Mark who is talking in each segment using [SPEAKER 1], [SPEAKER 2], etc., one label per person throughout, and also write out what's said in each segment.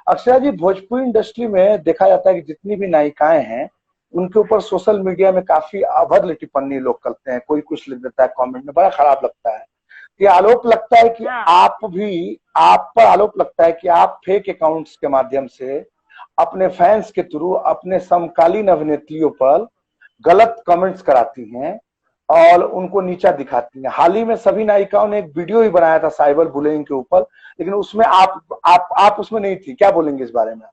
[SPEAKER 1] अक्षरा जी, Bhojpuri industry में देखा जाता है कि जितनी भी नायिकाएं हैं उनके ऊपर सोशल मीडिया में काफी अभद्र टिप्पणी लोग करते हैं। कोई कुछ लिख देता है कमेंट में, बड़ा खराब लगता है। ये आरोप लगता है कि
[SPEAKER 2] हाँ।
[SPEAKER 1] आप पर आरोप लगता है कि आप फेक अकाउंट्स के माध्यम से अपने फैंस के थ्रू अपने समकालीन अभिनेत्रियों पर गलत कमेंट्स कराती हैं और उनको नीचा दिखाती हैं। हाल ही में सभी नायिकाओं ने एक वीडियो ही बनाया था साइबर बुलिंग के ऊपर, लेकिन उसमें आप उसमें नहीं थी। क्या बोलेंगे इस बारे में?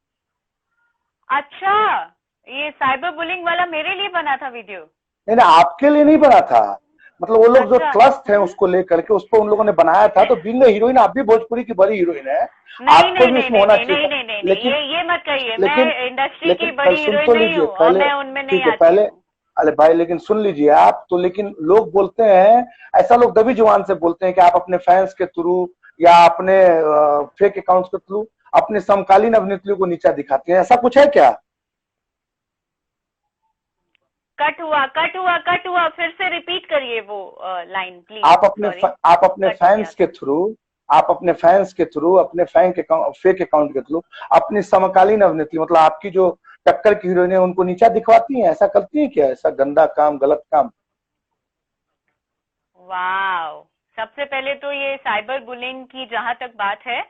[SPEAKER 2] अच्छा, ये साइबर बुलिंग वाला मेरे लिए बना था वीडियो?
[SPEAKER 1] नहीं नहीं, आपके लिए नहीं बना था। मतलब वो लोग जो
[SPEAKER 2] अच्छा।
[SPEAKER 1] ट्रस्ट है उसको लेकर के उस पर उन लोगों ने बनाया था। तो बीइंग हीरोइन, आप भी भोजपुरी की बड़ी हीरोइन है,
[SPEAKER 2] नहीं
[SPEAKER 1] आपको
[SPEAKER 2] नहीं
[SPEAKER 1] भी
[SPEAKER 2] नहीं
[SPEAKER 1] उसमें
[SPEAKER 2] नहीं
[SPEAKER 1] होना
[SPEAKER 2] नहीं
[SPEAKER 1] चाहिए
[SPEAKER 2] नहीं
[SPEAKER 1] था।
[SPEAKER 2] नहीं नहीं नहीं,
[SPEAKER 1] लेकिन
[SPEAKER 2] ये मत कहिए,
[SPEAKER 1] लेकिन
[SPEAKER 2] मैं इंडस्ट्री की
[SPEAKER 1] लेकिन
[SPEAKER 2] बड़ी
[SPEAKER 1] सुन
[SPEAKER 2] हीरोइन
[SPEAKER 1] तो
[SPEAKER 2] नहीं
[SPEAKER 1] लीजिए
[SPEAKER 2] हूँ और
[SPEAKER 1] पहले।
[SPEAKER 2] मैं उनमें नहीं
[SPEAKER 1] ठीक है
[SPEAKER 2] आती
[SPEAKER 1] पहले।
[SPEAKER 2] हूँ।
[SPEAKER 1] अरे भाई, लेकिन सुन लीजिए आप तो। लेकिन लोग बोलते हैं, ऐसा लोग दबी जुबान से बोलते हैं कि आप अपने फैंस के थ्रू या अपने फेक अकाउंट्स के थ्रू अपने समकालीन अभिनेत्रियों को नीचा दिखाते हैं। ऐसा कुछ है क्या?
[SPEAKER 2] कट हुआ, फिर से रिपीट करिए वो लाइन प्लीज।
[SPEAKER 1] आप अपने
[SPEAKER 2] सॉरी,
[SPEAKER 1] आप अपने
[SPEAKER 2] कट हो गया
[SPEAKER 1] फैंस के
[SPEAKER 2] था।
[SPEAKER 1] थ्रू आप अपने फैंस के थ्रू अपने फेक अकाउंट के थ्रू अपनी समकालीन अभिनेत्री, मतलब आपकी जो टक्कर की हीरोइन है, उनको नीचा दिखवाती हैं। ऐसा करती हैं क्या? ऐसा गंदा काम, गलत काम?
[SPEAKER 2] वाह, सबसे पहले तो ये साइबर बुलिंग की जहां तक बात है,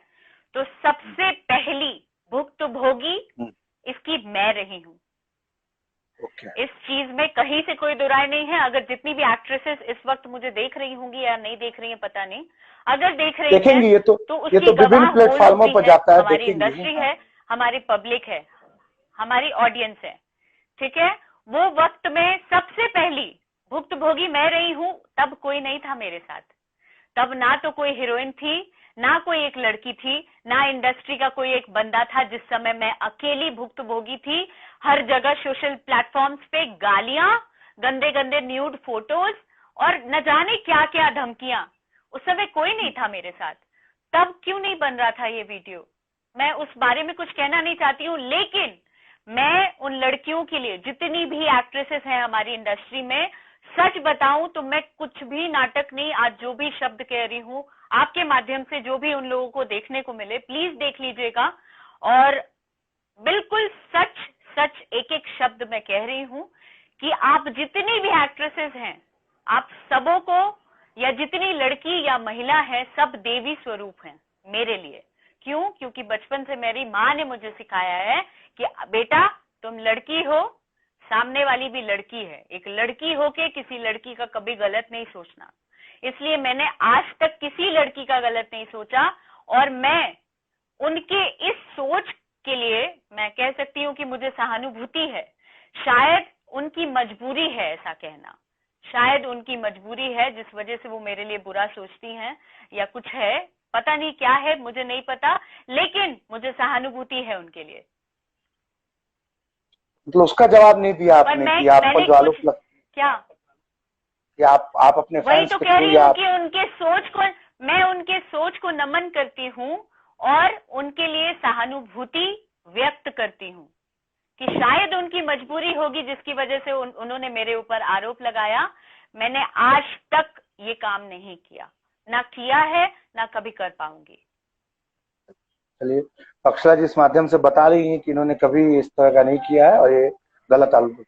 [SPEAKER 2] तो सबसे पहली भुक्तभोगी
[SPEAKER 1] हम्म,
[SPEAKER 2] इसकी मैं रही हूँ।
[SPEAKER 1] ओके।
[SPEAKER 2] इस चीज में कहीं से कोई दो राय नहीं है। अगर जितनी भी एक्ट्रेसेस इस वक्त मुझे देख रही होंगी या नहीं देख रही हैं पता नहीं, अगर देख रही हैं
[SPEAKER 1] देखेंगी
[SPEAKER 2] तो
[SPEAKER 1] ये
[SPEAKER 2] उसकी
[SPEAKER 1] तो विभिन्न
[SPEAKER 2] गवाह वो लोग
[SPEAKER 1] प्लेटफॉर्मों
[SPEAKER 2] भी
[SPEAKER 1] पर
[SPEAKER 2] हैं।
[SPEAKER 1] जाता है,
[SPEAKER 2] हमारी
[SPEAKER 1] देखेंगी।
[SPEAKER 2] इंडस्ट्री
[SPEAKER 1] हाँ।
[SPEAKER 2] है, हमारी पब्लिक है, हमारी ऑडियंस है। ठीक है, वो वक्त में सबसे पहली भुक्तभोगी मैं रही हूं। तब कोई नहीं था मेरे साथ। तब ना तो कोई हीरोइन थी, ना कोई एक लड़की थी, ना इंडस्ट्री का कोई एक बंदा था। जिस समय मैं अकेली भुक्तभोगी थी, हर जगह सोशल प्लेटफॉर्म्स पे गालियां, गंदे गंदे न्यूड फोटोज और न जाने क्या क्या धमकियां। उस समय कोई नहीं था मेरे साथ। तब क्यों नहीं बन रहा था ये वीडियो, मैं उस बारे में कुछ कहना नहीं चाहती हूँ। लेकिन मैं उन लड़कियों के लिए, जितनी भी एक्ट्रेसेस हैं हमारी इंडस्ट्री में, सच बताऊं तो मैं कुछ भी नाटक नहीं, आज जो भी शब्द कह रही हूं आपके माध्यम से जो भी उन लोगों को देखने को मिले प्लीज देख लीजिएगा। और बिल्कुल सच सच एक एक शब्द मैं कह रही हूं कि आप जितनी भी एक्ट्रेसेस हैं, आप सबों को, या जितनी लड़की या महिला है, सब देवी स्वरूप हैं मेरे लिए। क्यों? क्योंकि बचपन से मेरी माँ ने मुझे सिखाया है कि बेटा तुम लड़की हो, सामने वाली भी लड़की है, एक लड़की होके किसी लड़की का कभी गलत नहीं सोचना। इसलिए मैंने आज तक किसी लड़की का गलत नहीं सोचा। और मैं उनके इस सोच के लिए मैं कह सकती हूँ कि मुझे सहानुभूति है। शायद उनकी मजबूरी है ऐसा कहना, शायद उनकी मजबूरी है जिस वजह से वो मेरे लिए बुरा सोचती हैं, या कुछ है, पता नहीं क्या है, मुझे नहीं पता, लेकिन मुझे सहानुभूति है उनके लिए।
[SPEAKER 1] मतलब उसका जवाब नहीं दिया
[SPEAKER 2] पर
[SPEAKER 1] आपने कि आप पर
[SPEAKER 2] मैंने
[SPEAKER 1] जो
[SPEAKER 2] कुछ
[SPEAKER 1] आरोप लग
[SPEAKER 2] क्या,
[SPEAKER 1] कि आप अपने
[SPEAKER 2] वही
[SPEAKER 1] फैंस
[SPEAKER 2] तो
[SPEAKER 1] के
[SPEAKER 2] कह
[SPEAKER 1] थ्रू
[SPEAKER 2] रही
[SPEAKER 1] या
[SPEAKER 2] हूँ
[SPEAKER 1] आप।
[SPEAKER 2] कि उनके सोच को, मैं उनके सोच को नमन करती हूँ और उनके लिए सहानुभूति व्यक्त करती हूँ कि शायद उनकी मजबूरी होगी जिसकी वजह से उन्होंने मेरे ऊपर आरोप लगाया। मैंने आज तक ये काम नहीं किया, ना किया है, ना कभी कर पाऊंगी।
[SPEAKER 1] चलिए, अक्षरा जी इस माध्यम से बता रही हैं कि इन्होंने कभी इस तरह का नहीं किया है और ये गलत आरोप